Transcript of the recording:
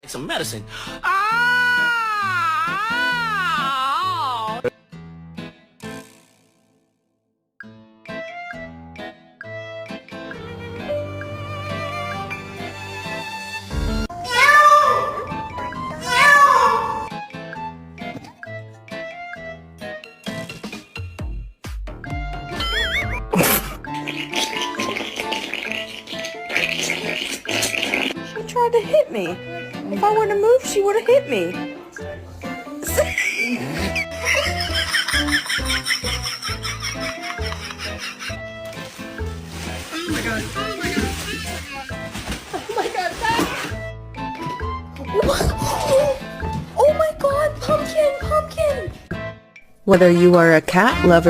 some medicine. Ah! She tried to hit me. If I wouldn't have moved, she would have hit me. Oh my god. Oh my god. Oh my god, pumpkin, pumpkin. Whether you are a cat lover